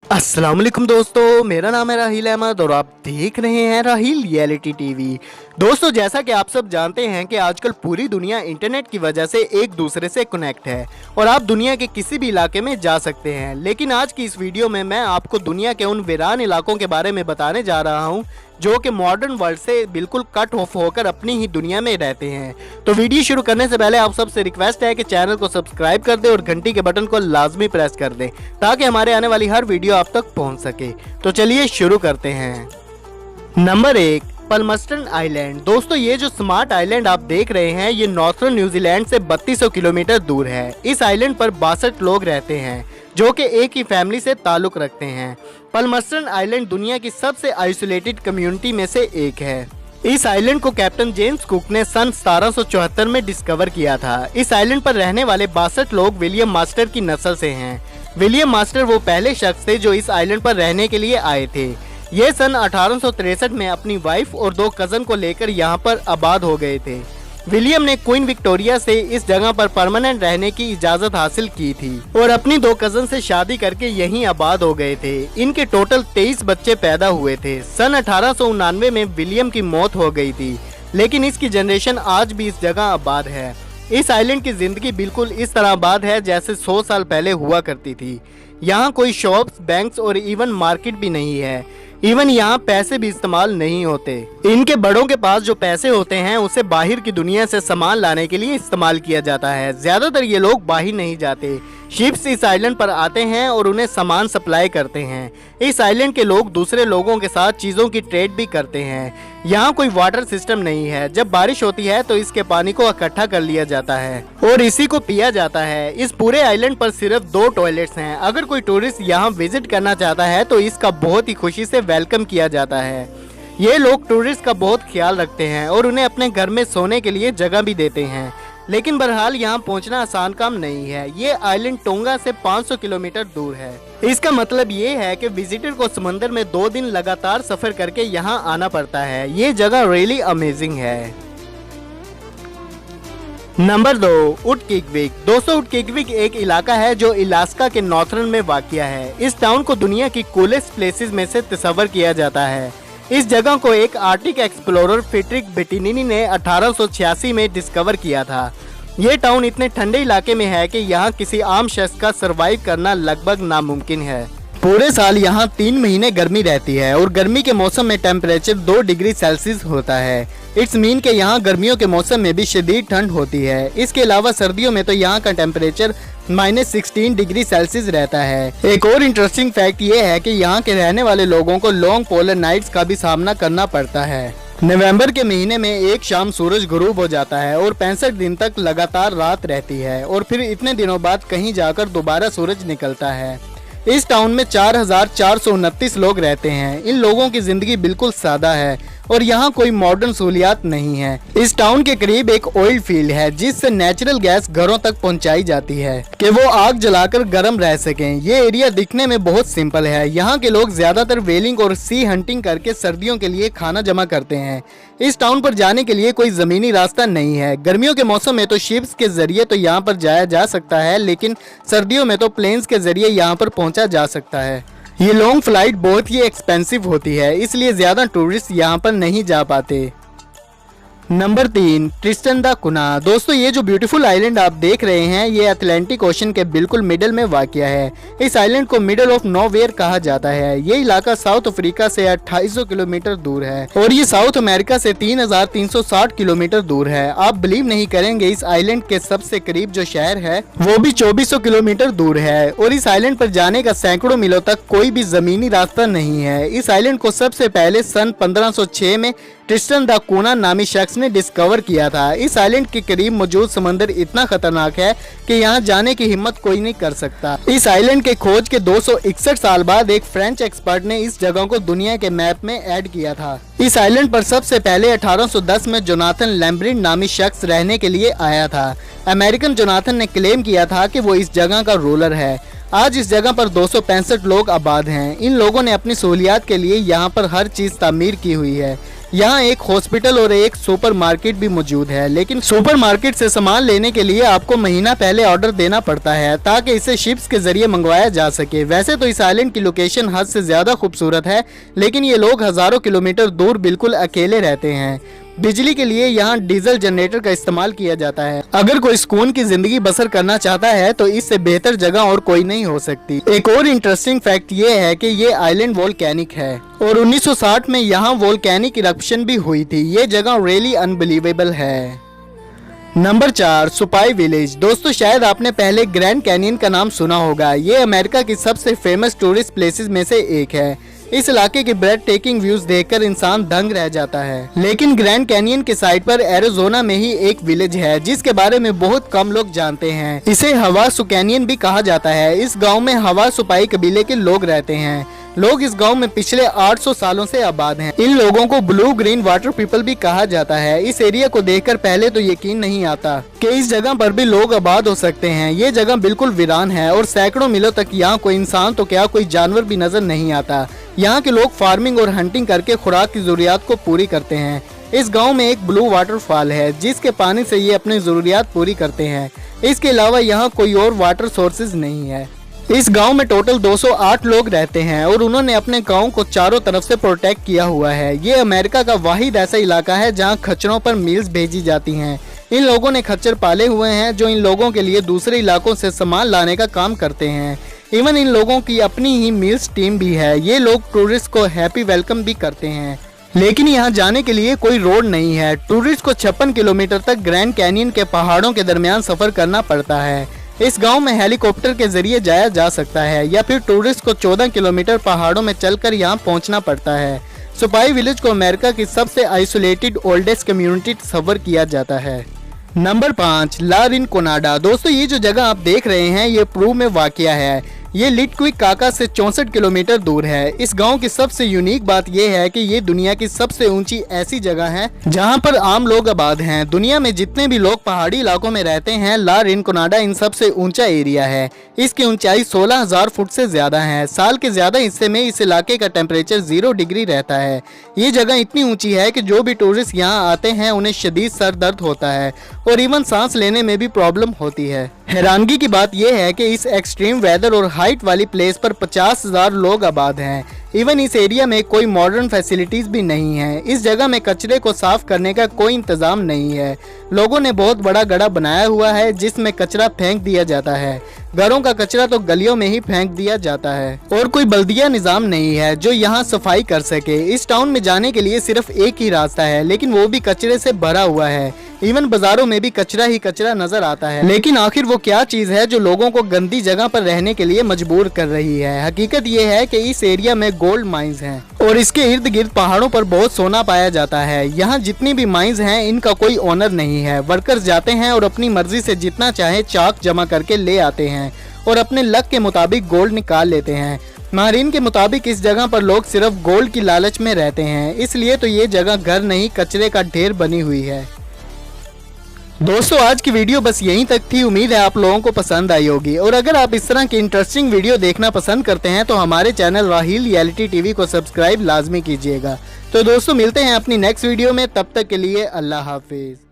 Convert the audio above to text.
अस्सलाम वालेकुम दोस्तों, मेरा नाम है राहिल अहमद और आप देख रहे हैं राहिल रियलिटी टीवी। दोस्तों, जैसा कि आप सब जानते हैं कि आजकल पूरी दुनिया इंटरनेट की वजह से एक दूसरे से कनेक्ट है और आप दुनिया के किसी भी इलाके में जा सकते हैं। लेकिन आज की इस वीडियो में मैं आपको दुनिया के उन वीरान इलाकों के बारे में बताने जा रहा हूं जो कि मॉडर्न वर्ल्ड से बिल्कुल कट ऑफ होकर अपनी ही दुनिया में रहते हैं। तो वीडियो शुरू करने से पहले आप सबसे रिक्वेस्ट है कि चैनल को सब्सक्राइब कर दें और घंटी के बटन को लाजमी प्रेस कर दें ताकि हमारे आने वाली हर वीडियो आप तक पहुंच सके। तो चलिए शुरू करते हैं। Number 1, Palmerston island. दोस्तों, ये जो स्मार्ट आइलैंड आप देख रहे हैं ये नॉर्थर्न न्यूजीलैंड से 3200 किलोमीटर दूर है। इस आइलैंड पर 62 लोग रहते हैं जो कि एक ही फैमिली से ताल्लुक रखते हैं। पलमस्टन आइलैंड दुनिया की सबसे आइसोलेटेड कम्युनिटी में से एक है। इस आइलैंड को कैप्टन जेम्स कुक ने सन 1774 में डिस्कवर किया था। इस आइलैंड पर रहने वाले 62 लोग विलियम मास्टर की नस्ल से हैं। विलियम मास्टर वो पहले शख्स थे जो इस आइलैंड पर रहने के लिए आए थे। ये सन 1863 में अपनी वाइफ और 2 कजन को लेकर यहाँ पर आबाद हो गए थे। विलियम ने क्वीन विक्टोरिया से इस जगह पर परमानेंट रहने की इजाजत हासिल की थी और अपनी 2 कजन से शादी करके यहीं आबाद हो गए थे। इनके टोटल 23 बच्चे पैदा हुए थे। सन 1899 में विलियम की मौत हो गई थी, लेकिन इसकी जनरेशन आज भी इस जगह आबाद है। इस आइलैंड की जिंदगी बिल्कुल इस तरह आबाद है जैसे 100 साल पहले हुआ करती थी। यहाँ कोई शॉप्स, बैंक्स और इवन मार्केट भी नहीं है। इवन यहाँ पैसे भी इस्तेमाल नहीं होते। इनके बड़ों के पास जो पैसे होते हैं उसे बाहर की दुनिया से सामान लाने के लिए इस्तेमाल किया जाता है। ज्यादातर ये लोग बाहर नहीं जाते। शिप्स इस आइलैंड पर आते हैं और उन्हें सामान सप्लाई करते हैं। इस आइलैंड के लोग दूसरे लोगों के साथ चीज़ों की ट्रेड भी करते हैं। यहाँ कोई वाटर सिस्टम नहीं है। जब बारिश होती है तो इसके पानी को इकट्ठा कर लिया जाता है और इसी को पिया जाता है। इस पूरे आइलैंड पर सिर्फ 2 टॉयलेट्स हैं। अगर कोई टूरिस्ट यहाँ विजिट करना चाहता है तो इसका बहुत ही खुशी से वेलकम किया जाता है। ये लोग टूरिस्ट का बहुत ख्याल रखते हैं और उन्हें अपने घर में सोने के लिए जगह भी देते हैं। लेकिन बहरहाल यहाँ पहुँचना आसान काम नहीं है। ये आइलैंड टोंगा से 500 किलोमीटर दूर है। इसका मतलब ये है कि विजिटर को समंदर में 2 दिन लगातार सफर करके यहाँ आना पड़ता है। ये जगह रियली अमेजिंग है। नंबर 2, उटकिकविक। दोस्तों, उटकिकविक एक इलाका है जो अलास्का के नॉर्थर्न में वाक़िया है। इस टाउन को दुनिया की कूलेस्ट प्लेसेस में से तस्वर किया जाता है। इस जगह को एक आर्टिक एक्सप्लोरर फ्रेडरिक बेटिनिनी ने 1886 में डिस्कवर किया था। ये टाउन इतने ठंडे इलाके में है कि यहाँ किसी आम शख्स का सरवाइव करना लगभग नामुमकिन है। पूरे साल यहाँ 3 महीने गर्मी रहती है और गर्मी के मौसम में टेम्परेचर 2 डिग्री सेल्सियस होता है। इट्स मीन के यहाँ गर्मियों के मौसम में भी शदीद ठंड होती है। इसके अलावा सर्दियों में तो यहाँ का टेम्परेचर -16 डिग्री सेल्सियस रहता है। एक और इंटरेस्टिंग फैक्ट ये है कि यहाँ के रहने वाले लोगों को लॉन्ग पोलर नाइट्स का भी सामना करना पड़ता है। नवंबर के महीने में एक शाम सूरज गुरूब हो जाता है और 65 दिन तक लगातार रात रहती है और फिर इतने दिनों बाद कहीं जाकर दोबारा सूरज निकलता है। इस टाउन में 4429 लोग रहते हैं। इन लोगों की जिंदगी बिल्कुल सादा है और यहाँ कोई मॉडर्न सहूलियात नहीं है। इस टाउन के करीब एक ऑयल फील्ड है जिससे नेचुरल गैस घरों तक पहुँचाई जाती है कि वो आग जलाकर गर्म रह सकें। ये एरिया दिखने में बहुत सिंपल है। यहाँ के लोग ज्यादातर वेलिंग और सी हंटिंग करके सर्दियों के लिए खाना जमा करते हैं। इस टाउन पर जाने के लिए कोई जमीनी रास्ता नहीं है। गर्मियों के मौसम में तो शिप्स के जरिए तो यहाँ पर जाया जा सकता है, लेकिन सर्दियों में तो प्लेन्स के जरिए यहाँ पर पहुँचा जा सकता है। ये लॉन्ग फ्लाइट बहुत ही एक्सपेंसिव होती है, इसलिए ज्यादा टूरिस्ट यहाँ पर नहीं जा पाते। नंबर 3, ट्रिस्टन दा कुना। दोस्तों, ये जो ब्यूटीफुल आइलैंड आप देख रहे हैं ये अटलांटिक ओशन के बिल्कुल मिडल में वाक़िया है। इस आइलैंड को मिडल ऑफ नोवेयर कहा जाता है। ये इलाका साउथ अफ्रीका से 2800 किलोमीटर दूर है और ये साउथ अमेरिका से 3360 किलोमीटर दूर है। आप बिलीव नहीं करेंगे, इस आइलैंड के सबसे करीब जो शहर है वो भी 2400 किलोमीटर दूर है और इस आइलैंड पर जाने का सैकड़ों मीलों तक कोई भी जमीनी रास्ता नहीं है। इस आइलैंड को सबसे पहले सन 1506 में ट्रिस्टन दा कुना नामी शख्स ने डिस्कवर किया था। इस आइलैंड के करीब मौजूद समंदर इतना खतरनाक है कि यहाँ जाने की हिम्मत कोई नहीं कर सकता। इस आइलैंड के खोज के 261 साल बाद एक फ्रेंच एक्सपर्ट ने इस जगह को दुनिया के मैप में ऐड किया था। इस आइलैंड पर सबसे पहले 1810 में जोनाथन लैम्ब्रिन नामी शख्स रहने के लिए आया था। अमेरिकन जोनाथन ने क्लेम किया था कि वो इस जगह का रूलर है। आज इस जगह पर 265 लोग आबाद हैं। इन लोगों ने अपनी सहूलियात के लिए यहाँ पर हर चीज तामीर की हुई है। यहाँ एक हॉस्पिटल और एक सुपरमार्केट भी मौजूद है, लेकिन सुपरमार्केट से सामान लेने के लिए आपको महीना पहले ऑर्डर देना पड़ता है ताकि इसे शिप्स के जरिए मंगवाया जा सके। वैसे तो इस आइलैंड की लोकेशन हद से ज्यादा खूबसूरत है, लेकिन ये लोग हजारों किलोमीटर दूर बिल्कुल अकेले रहते हैं। बिजली के लिए यहाँ डीजल जनरेटर का इस्तेमाल किया जाता है। अगर कोई सुकून की जिंदगी बसर करना चाहता है तो इससे बेहतर जगह और कोई नहीं हो सकती। एक और इंटरेस्टिंग फैक्ट ये है कि ये आइलैंड वोल्केनिक है और 1960 में यहाँ वोल्केनिक इरप्शन भी हुई थी। ये जगह रियली अनबिलीवेबल है। Number 4, Supai village. दोस्तों शायद आपने पहले ग्रैंड कैनियन का नाम सुना होगा। ये अमेरिका की सबसे फेमस टूरिस्ट प्लेसेस में से एक है। इस इलाके के ब्रेड टेकिंग व्यूज देखकर इंसान दंग रह जाता है। लेकिन ग्रैंड कैनियन के साइड पर एरिजोना में ही एक विलेज है जिसके बारे में बहुत कम लोग जानते हैं। इसे हवासू कैनियन भी कहा जाता है। इस गांव में हवासुपाई कबीले के लोग रहते हैं। लोग इस गांव में पिछले 800 सालों से आबाद हैं। इन लोगों को ब्लू ग्रीन वाटर पीपल भी कहा जाता है। इस एरिया को देखकर पहले तो यकीन नहीं आता कि इस जगह पर भी लोग आबाद हो सकते हैं। ये जगह बिल्कुल वीरान है और सैकड़ों मीलों तक यहाँ कोई इंसान तो क्या कोई जानवर भी नजर नहीं आता। यहाँ के लोग फार्मिंग और हंटिंग करके खुराक की जरूरियात को पूरी करते हैं। इस गांव में एक ब्लू वाटरफॉल है जिसके पानी से ये अपनी जरूरियात पूरी करते हैं। इसके अलावा यहाँ कोई और वाटर सोर्सेज नहीं है। इस गांव में टोटल 208 लोग रहते हैं और उन्होंने अपने गांव को चारों तरफ से प्रोटेक्ट किया हुआ है। ये अमेरिका का वाहिद ऐसा इलाका है जहां खच्चरों पर मील्स भेजी जाती हैं। इन लोगों ने खच्चर पाले हुए हैं जो इन लोगों के लिए दूसरे इलाकों से सामान लाने का काम करते हैं। इवन इन लोगों की अपनी ही मील्स टीम भी है। ये लोग टूरिस्ट को हैप्पी वेलकम भी करते हैं। लेकिन यहाँ जाने के लिए कोई रोड नहीं है। टूरिस्ट को 56 किलोमीटर तक ग्रैंड कैनियन के पहाड़ों के दरमियान सफर करना पड़ता है। इस गांव में हेलीकॉप्टर के जरिए जाया जा सकता है या फिर टूरिस्ट को 14 किलोमीटर पहाड़ों में चलकर यहां पहुंचना पड़ता है। सुपाई विलेज को अमेरिका की सबसे आइसोलेटेड ओल्डेस्ट कम्युनिटी तस्वर किया जाता है। नंबर 5, ला रिनकोनाडा। दोस्तों ये जो जगह आप देख रहे हैं ये पेरू में वाक़या है। ये लिटक्विकाका से 64 किलोमीटर दूर है। इस गांव की सबसे यूनिक बात यह है कि ये दुनिया की सबसे ऊंची ऐसी जगह है जहां पर आम लोग आबाद हैं। दुनिया में जितने भी लोग पहाड़ी इलाकों में रहते हैं, ला रिनकोनाडा इन सबसे ऊंचा एरिया है। इसकी ऊंचाई 16,000 फुट से ज्यादा है। साल के ज्यादा हिस्से में इस इलाके का टेम्परेचर 0 डिग्री रहता है। ये जगह इतनी ऊंची है कि जो भी टूरिस्ट यहाँ आते हैं उन्हें शदीद सर दर्द होता है और इवन सांस लेने में भी प्रॉब्लम होती है। हैरानगी की बात यह है कि इस एक्सट्रीम वेदर और हाइट वाली प्लेस पर 50,000 लोग आबाद हैं। इवन इस एरिया में कोई मॉडर्न फैसिलिटीज भी नहीं है। इस जगह में कचरे को साफ करने का कोई इंतजाम नहीं है। लोगों ने बहुत बड़ा गड्ढा बनाया हुआ है जिसमें कचरा फेंक दिया जाता है। घरों का कचरा तो गलियों में ही फेंक दिया जाता है और कोई बल्दिया निजाम नहीं है जो यहाँ सफाई कर सके। इस टाउन में जाने के लिए सिर्फ एक ही रास्ता है, लेकिन वो भी कचरे से भरा हुआ है। इवन बाजारों में भी कचरा ही कचरा नजर आता है। लेकिन आखिर वो क्या चीज है जो लोगों को गंदी जगह पर रहने के लिए मजबूर कर रही है? हकीकत ये है कि इस एरिया में गोल्ड माइंस हैं और इसके इर्द गिर्द पहाड़ों पर बहुत सोना पाया जाता है। यहाँ जितनी भी माइंस हैं इनका कोई ओनर नहीं है। वर्कर्स जाते हैं और अपनी मर्जी से जितना चाहे चाक जमा करके ले आते हैं और अपने लक के मुताबिक गोल्ड निकाल लेते हैं। माहिरीन के मुताबिक इस जगह पर लोग सिर्फ गोल्ड की लालच में रहते हैं, इसलिए तो ये जगह घर नहीं कचरे का ढेर बनी हुई है। दोस्तों आज की वीडियो बस यहीं तक थी। उम्मीद है आप लोगों को पसंद आई होगी और अगर आप इस तरह की इंटरेस्टिंग वीडियो देखना पसंद करते हैं तो हमारे चैनल राहील रियलिटी टीवी को सब्सक्राइब लाजमी कीजिएगा। तो दोस्तों मिलते हैं अपनी नेक्स्ट वीडियो में, तब तक के लिए अल्लाह हाफिज।